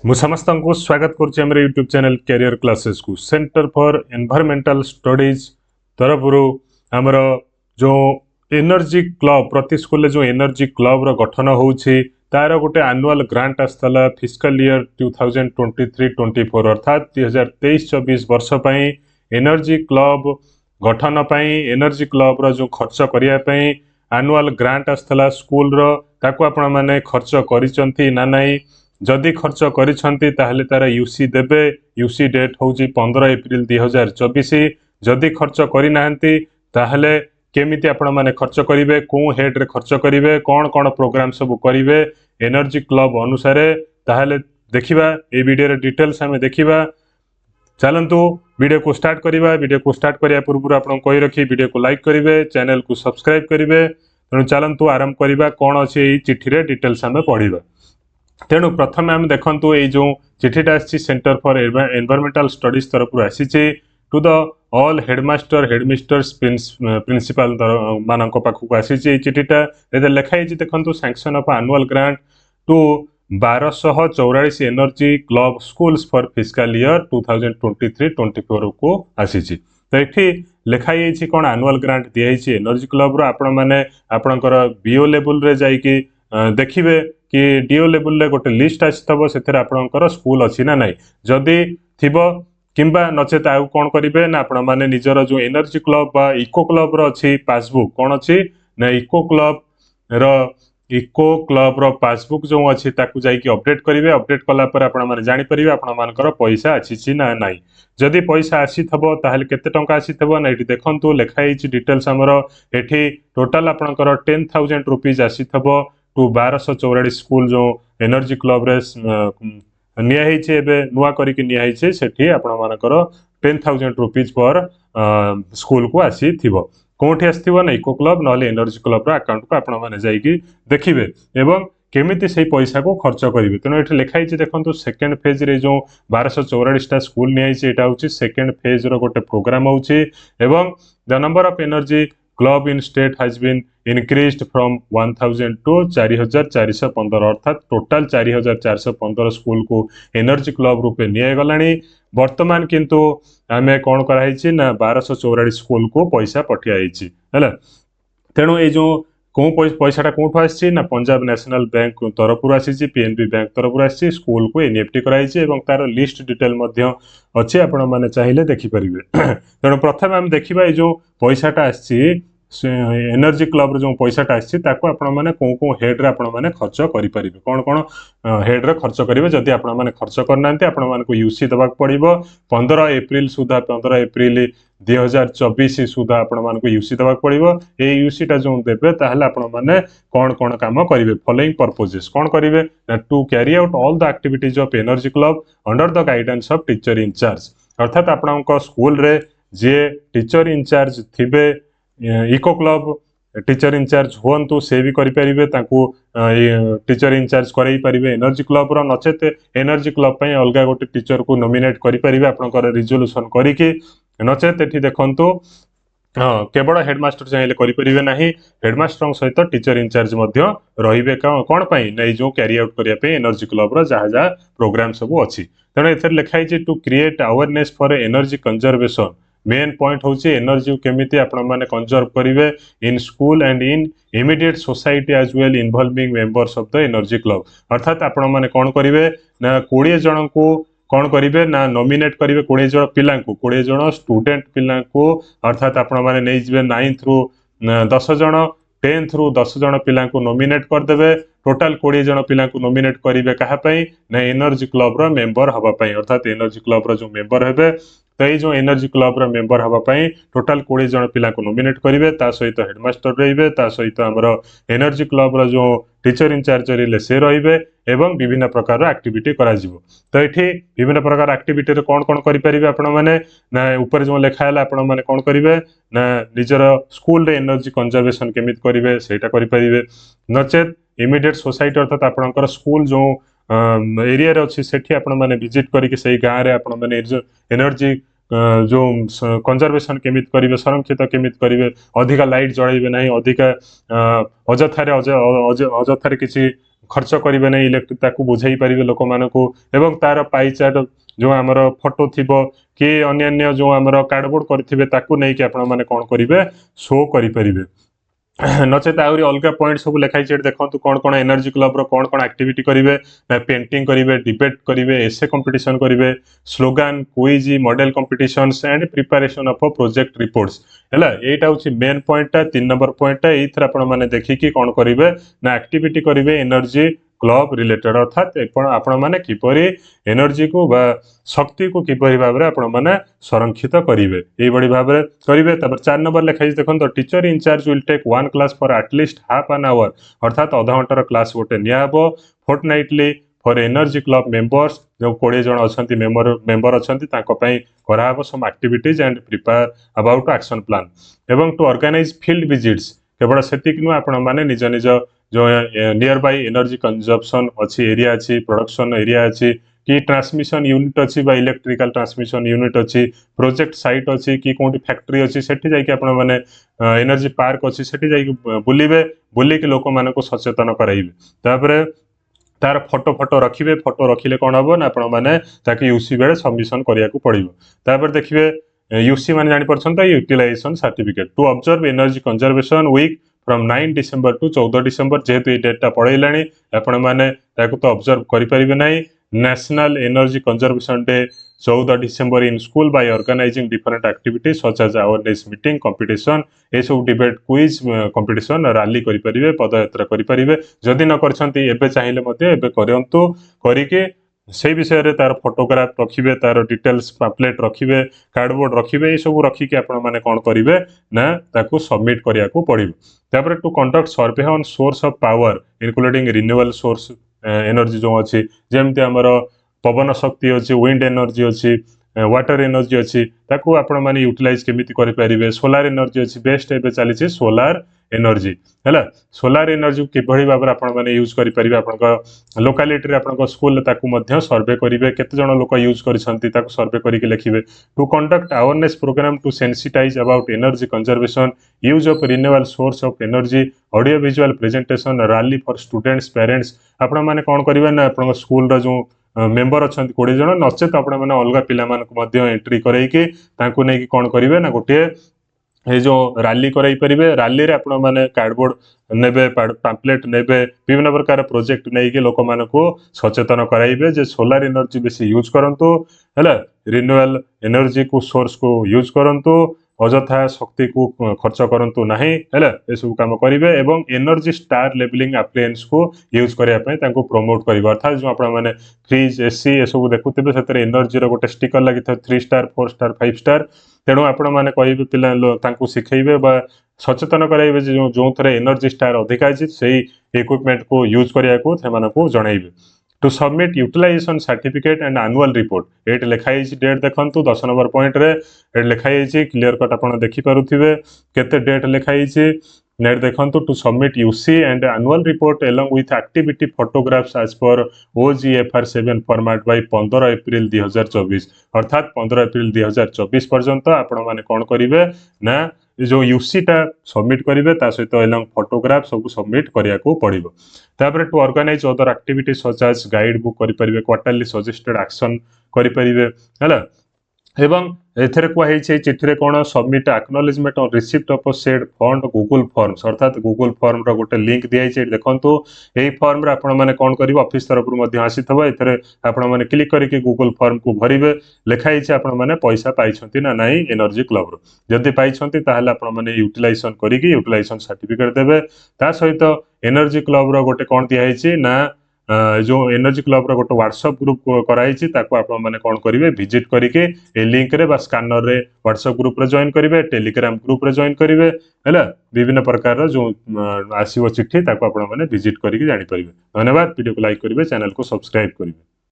मु समस्त को स्वागत करुच्ची आम यूट्यूब चैनल कैरियर क्लासेस को सेंटर फॉर एनवायरमेंटल स्टडीज तरफ आमर जो एनर्जी क्लब प्रति स्कूल जो एनर्जी क्लब रो गठन होउछि तार गोटे एनुअल ग्रांट आसला फिस्कल ईयर 2023-24 अर्थात 2023-24 वर्ष पई एनर्जी क्लब गठन पई एनर्जी क्लब रो जो खर्च करिया पई एनुअल ग्रांट आसला स्कूल रो ताको आपण माने खर्च करिसंती ना नाही जदि खर्च करिसंती ताहले तार यूसी देबे यूसी डेट होउची 15 एप्रिल 2024 जदि खर्च करि नाहंती ताहले केमिति आपण माने खर्च करिवे को हेड रे खर्च करिवे कोन कोन प्रोग्राम सब करिवे एनर्जी क्लब अनुसार ताहले देखिबा ए वीडियो रे डिटेल्स हमें देखिबा चलंतु वीडियो को स्टार्ट करिबा वीडियो को स्टार्ट करिया पूर्व आपण कहि रखी वीडियो को लाइक करिवे चैनल को सब्सक्राइब करिवे तेणु चलंतु आरंभ करिबा कोन अछि ए चिट्ठी रे डिटेल्स हमें पढिबा तेणु प्रथम आम देखु ये जो चिठीटा आसी सेंटर फॉर एनवायरमेंटल स्टडीज तरफ आसी to the all headmaster headmistress principal मान पाखक आसी चिठीटा लिखाई देखो sanction of annual grant to 1244 energy club schools for fiscal year 2023-24 को आसी तो ये लिखाई कौन एनुअल ग्रांट दिखाई एनर्जी क्लब रो आपण माने आपणकर बीओ लेवल रे जाइकी देखिबे कि डीओ लेवल रे गोटे लिस्ट आसीथबो सेथरे आपणकर स्कूल अछि ना नाही जदि थिबो किंबा नचेत आउ कोन करिवे ना आपण माने निजर जो एनर्जी क्लब बा इको क्लब रो अछि पासबुक कोन अछि ना इको क्लब रो पासबुक जो अछि ताकू जाई कि अपडेट करिवे अपडेट कला पर आपण माने जानि परिवे आपण मानकर पैसा अछि छि ना नाही जदि पैसा आसीथबो ताहले केते टंका आसीथबो ना एठी देखंतु लिखाई छि डिटेल्स हमरो एठी टोटल आपणकर 10,000 रुपीस आसीथबो टू 1244 स्कूल जो एनर्जी क्लब रे नुआ करिक नियाइछे सेठी आपण मानकर 10,000 रुपीस पर स्कूल को आसी थिबो कोठी आस्थिबो ना इको क्लब नले एनर्जी क्लब रो अकाउंट को आपण माने जाईकी देखिबे एवं केमिति से पैसा को खर्च करिवे तेनो एठी लिखाई छि देखंतु सेकंड फेज रे जो 1244 टा स्कूल नियाइछे एटा होछि सेकंड फेज रो गोटे प्रोग्राम होछि एवं the number of energy club in state has been increased from 1000 to 4415 अर्थात टोटल 4415 स्कूल को एनर्जी क्लब रूपे निया गलानी वर्तमान किंतु आमे कोन कराइछि ना 1244 स्कूल को पैसा पठियाइछि हैला तेणु ए जो को पैसाटा कोठो आछि ना पंजाब नेशनल बैंक तरफ आछि पीएनबी बैंक तरफ आछि स्कूल को एनईएफटी कराइछि एवं तार लिस्ट डिटेल मध्य अछि आपण माने चाहिए देखि परिबे तेणु प्रथम हम देखिबा ए जो पैसाटा आछि एनर्जी क्लब जो पैसाटा आछि ताको आपण माने को हेड रे आपण माने खर्च करि परिबे कोन कोन हेड रे खर्च करिवे जदि आपण माने खर्च करनांती आपण माने को यूसी दबाक पड़िबो 15 एप्रिल सुधा 15 एप्रिल 2024 सुधा आपण माने को यूसी दबाक पड़िबो ए यूसी टा जो देबे ताहले आपण माने कोन कोन काम करिवे फॉलोइंग पर्पसेस कोन करिवे to carry out all the activities of energy club under the guidance of teacher incharge अर्थात आपणक स्कूल रे जे टीचर इंचार्ज थिबे इको क्लब टीचर इंचार्ज हुंतु से भी करि परिबे ताकू टीचर इंचार्ज करई परिबे एनर्जी क्लब रो नचेते एनर्जी क्लब पई अलगा गोटे टीचर को नॉमिनेट करि परिबे आपनकर रिजोल्यूशन करिके नचेते एठी देखंतु केवल हेडमास्टर चाहिए करि परिबे नाही हेडमास्टर सहित टीचर इंचार्ज मध्य रहिबे कोन पई नै जो कैरी आउट करिया पे एनर्जी क्लब रो जहा जहा प्रोग्राम सब अछि तेणु एथर लिखाई जे to create awareness for energy conservation main point होची एनर्जी केमिति आपण माने कंजर्व करिवे in school and in immediate society as well involving members of the energy club अर्थात आपण माने कोन करिवे ना 20 जन को कोन करिवे ना नॉमिनेट करिवे 20 जन पिला को 20 जन स्टूडेंट पिला को अर्थात आपण माने नै जिवे 9th रु 10 जन 10th रु 10 जन पिला को नॉमिनेट कर देबे टोटल 20 जन पिला को नॉमिनेट करिवे कहा पई ना एनर्जी क्लब रो मेंबर हबा पई अर्थात एनर्जी क्लब रो जो मेंबर हेबे तो ये जो एनर्जी क्लब रो मेंबर हबा पई टोटल 20 जन पिला को नॉमिनेट करिवे ता सहित हेडमास्टर रहिबे ता सहित हमर एनर्जी क्लब रो जो टीचर इंचार्ज रिले से रहिबे एवं विभिन्न प्रकार एक्टिविटी करा जिवो तो एठी विभिन्न प्रकार एक्टिविटी रे कोन कोन करि परिबे आपण माने ना ऊपर जो लिखा हैला आपण माने कोन करिवे ना निजर स्कूल रे एनर्जी कंजर्वेशन केमित करिवे सेटा करि परिबे नचेत इमीडिएट सोसाइटी अर्थात आपणकर स्कूल जो एरिया रे अछि सेठी आपण माने विजिट करिके सही गां रे आपण माने एनर्जी जो कंजर्वेशन केमित करिवे संरक्षित केमित करिवे अधिका लाइट जळाइबे नाही अधिका अजथारे किछि खर्च करेंगे ना इलेक्ट्रिक ताकू बुझाई पारे लोक मानू एवं तार पाई चार्ट जो आमर फोटो थिबो कि अन्य जो आमर कार्डबोर्ड करेंगे ताकू नहीं कि आपण मैंने कौन करेंगे शो करें नचेत आहरी अलग पॉइंट सब लिखाई देखो कौन कौन एनर्जी क्लब रो कौन एक्टिविटी करेंगे पेंटिंग करेंगे डिबेट करेंगे एसे कंपटीशन करेंगे slogan quiz model competitions and preparation of project reports है यहाँ हूँ मेन पॉइंटा 3 नंबर पॉइंटा ये आपण मैंने देखिकी कौन करेंगे ना एक्टिविटी करेंगे एनर्जी क्लब रिलेटेड अर्थात आपण मैंने किपरि एनर्जी को बा शक्ति को किपरि भाव में आपण मैंने संरक्षित करेंगे ये भाव में करेंगे 4 नंबर लिखाई देखो तो teacher incharge will take 1 class for at least half an hour अर्थात अधा घंटार क्लास गोटे नियाबो fortnightly for energy club members जो 20 जन अच्छा मेंबर अच्छा कराब some activities and prepare about action plan एवं टू ऑर्गेनाइज फील्ड विजिट्स केवल सेतिक नुह आपण मैंने निज निज जो नियर बाय एनर्जी कंजप्शन अच्छी एरिया अच्छी प्रोडक्शन एरिया अच्छी कि ट्रांसमिशन यूनिट अच्छी बा इलेक्ट्रिकल ट्रांसमिशन यूनिट अच्छी प्रोजेक्ट साइट अच्छी कि कौन फैक्ट्री अच्छी सेठी जाइए आपण मैंने एनर्जी पार्क अच्छी सेठी जाइए बुलिबे बुलिक लोक मानक सचेतन कराइबे तापर तार फोटो रखिए फोटो रखिले कौन हम ना आपण मैंने यूसी बेले सबमिशन करिया को पड़िबो तापर देखिए यूसी माने जानि परछन त utilization certificate to observe energy conservation week from 9 December to 14 December जेहेतु ये डेटा पड़ेलानी आपण मैंने तो ऑब्जर्व करि परिबे नाही national energy conservation day 14 December in school by organising different activities such as awareness meeting competition ये सब डिबेट क्विज कंपटीशन रैली करि परिबे पदयात्रा करि परिबे जदि न करछंती एबे चाहिले मते एबे करंतु करिके से विषय रे तार फोटोग्राफ रखिबे तार डिटेल्स पैम्पलेट रखिबे कार्डबोर्ड रखिबे ये सब रखिके आपण माने कोन करिवे ना ताकू सबमिट करिया को पड़िबो तापर to conduct survey on source of power including renewable source energy जो अच्छी जमती आमर पवन शक्ति अच्छी विंड एनर्जी अच्छी वाटर एनर्जी अच्छी ताकू आपण माने यूटिलाइज केमिति करि परिबे सोलार एनर्जी अच्छी बेस्ट एबे चली सोलार एनर्जी है सोलार एनर्जी किभଳି भाव में आपण माने यूज करि परिबे आपण लोकालिटी रे आपण स्कूल ताकू मध्य सर्वे करिवे केते जण लोक यूज करिसंती ताकू सर्वे करिके लिखिबे to conduct awareness programme to sensitise about energy conservation use of renewable source of energy audio visual presentation rally for students parents आपण माने कोन करिवे ना आपण स्कूल रो जो मेंबर अच्छा 20 जन नचेत आपण माने अलग पिला मानक एंट्री करैके तांकू नै कि कोन करिवे ना गोटे ये जो रैली कराई परिबे रैली रे आपण माने कार्डबोर्ड नेबे पैम्पलेट नेबे विभिन्न प्रकार प्रोजेक्ट नै कि लोक मानकू सचेतन कराइबे जे सोलार एनर्जी बेसी यूज करंतु हैला रिन्यूएबल एनर्जी को सोर्स को यूज करंतु अजथा शक्ति को खर्च करंतु नाही हैला ए सब काम करिवे एवं एनर्जी स्टार लेबलिंग अप्लायंस को यूज करिया पय तांको प्रमोट करिवे अर्थात जो आपण माने फ्रिज एसी ए सब देखुथिबे सेतरे एनर्जी रो गोटे स्टिकर लागि था 3 स्टार 4 स्टार 5 स्टार तेणु आपण माने कहिबे पिला तांको सिखैबे बा सचेतन कराइबे जो थरे एनर्जी स्टार अधिक अछि सेही इक्विपमेंट को यूज करिया को थेमानकू जणाइबे to submit utilisation certificate and annual report एट लिखाई डेट देखंतु 10 नंबर पॉइंट रे एट लिखाई क्लियर कट आपण देखि पारुथिबे केते डेट लिखाई नेट देखंतु to submit UC and annual report along with activity photographs as per OGFR 7 format by 15 April 2024 अर्थात 15 एप्रिल 2024 पर्यंत आपण माने कोन करिवे ना जो यूसी टा सबमिट करेंगे सहित एलोंग फोटोग्राफ सब सबमिट करिया को पड़िबो तापर to organise other activity such as guide book करि परिबे क्वार्टरली सजेस्टेड एक्शन करि परिबे हैला एवं एथरे कहै छै चिठी रे कोन submit acknowledgement on receipt of said fund Google forms अर्थात गूगल फॉर्म रो गोटे लिंक दिया छै देखंतु एई फॉर्म रे आपण माने कोन करिवो ऑफिस तरफ रु मध्ये आसीथबो एथरे आपण माने क्लिक करके गूगल फॉर्म को भरिबे लिखाई छै आपण माने पैसा पाइछंती ना नाही एनर्जी क्लब रो जदि पाइछंती ताहले आपण माने यूटिलाइजेशन करिके यूटिलाइजेशन सर्टिफिकेट देबे ता सहित एनर्जी क्लब रो गोटे कोन दिया छै ना जो एनर्जी क्लब रो गोटे व्हाट्सएप ग्रुप कराई आपण माने कोन करिवे विजिट करके ए लिंक रे बा स्कैनर रे व्हाट्सएप ग्रुप रे जॉइन करिवे टेलीग्राम ग्रुप रे जॉइन करिवे हैला विभिन्न प्रकार रो जो आसीबो चिट्ठी आपण माने विजिट करके जानि परिबे धन्यवाद वीडियो को लाइक करिवे चैनल को सब्सक्राइब करिवे।